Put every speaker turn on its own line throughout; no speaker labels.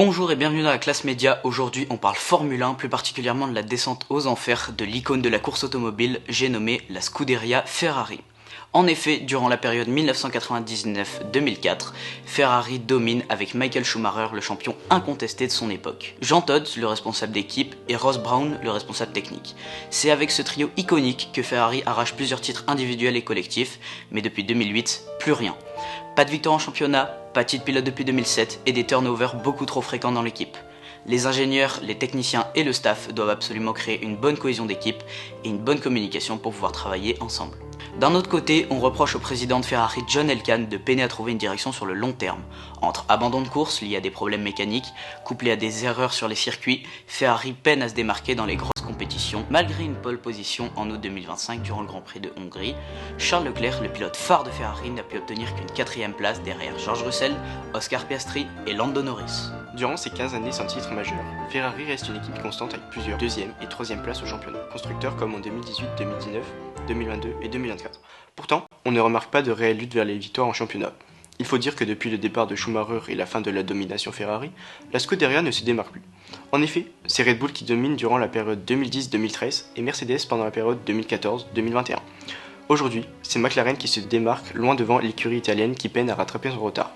Bonjour et bienvenue dans la classe média. Aujourd'hui on parle Formule 1, plus particulièrement de la descente aux enfers de l'icône de la course automobile, j'ai nommé la Scuderia Ferrari. En effet, durant la période 1999-2004, Ferrari domine avec Michael Schumacher, le champion incontesté de son époque, Jean Todt, le responsable d'équipe, et Ross Brawn, le responsable technique. C'est avec ce trio iconique que Ferrari arrache plusieurs titres individuels et collectifs, mais depuis 2008, plus rien. Pas de victoire en championnat, pas de titre pilote depuis 2007 et des turnovers beaucoup trop fréquents dans l'équipe. Les ingénieurs, les techniciens et le staff doivent absolument créer une bonne cohésion d'équipe et une bonne communication pour pouvoir travailler ensemble. D'un autre côté, on reproche au président de Ferrari, John Elkann, de peiner à trouver une direction sur le long terme. Entre abandon de course lié à des problèmes mécaniques, couplé à des erreurs sur les circuits, Ferrari peine à se démarquer dans les grosses compétitions. Malgré une pole position en août 2025 durant le Grand Prix de Hongrie, Charles Leclerc, le pilote phare de Ferrari, n'a pu obtenir qu'une 4e place derrière George Russell, Oscar Piastri et Lando Norris.
Durant ces 15 années sans titre majeur, Ferrari reste une équipe constante avec plusieurs 2e et 3e places au championnat, constructeurs comme en 2018, 2019, 2022 et 2024. Pourtant, on ne remarque pas de réelle lutte vers les victoires en championnat. Il faut dire que depuis le départ de Schumacher et la fin de la domination Ferrari, la Scuderia ne se démarque plus. En effet, c'est Red Bull qui domine durant la période 2010-2013 et Mercedes pendant la période 2014-2021. Aujourd'hui, c'est McLaren qui se démarque loin devant l'écurie italienne qui peine à rattraper son retard.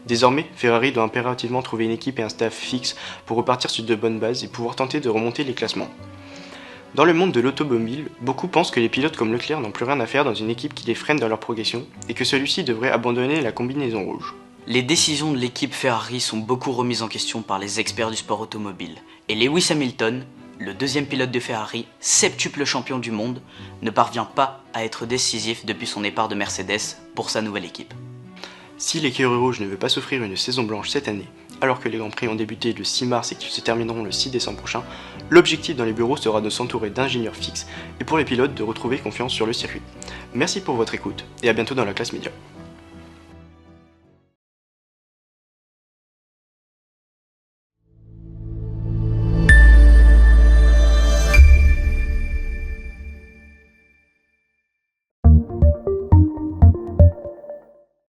Désormais, Ferrari doit impérativement trouver une équipe et un staff fixe pour repartir sur de bonnes bases et pouvoir tenter de remonter les classements. Dans le monde de l'automobile, beaucoup pensent que les pilotes comme Leclerc n'ont plus rien à faire dans une équipe qui les freine dans leur progression et que celui-ci devrait abandonner la combinaison rouge.
Les décisions de l'équipe Ferrari sont beaucoup remises en question par les experts du sport automobile. Et Lewis Hamilton, le deuxième pilote de Ferrari, septuple champion du monde, ne parvient pas à être décisif depuis son départ de Mercedes pour sa nouvelle équipe.
Si l'écurie rouge ne veut pas s'offrir une saison blanche cette année, alors que les Grands Prix ont débuté le 6 mars et qu'ils se termineront le 6 décembre prochain, l'objectif dans les bureaux sera de s'entourer d'ingénieurs fixes et pour les pilotes de retrouver confiance sur le circuit. Merci pour votre écoute et à bientôt dans la classe média.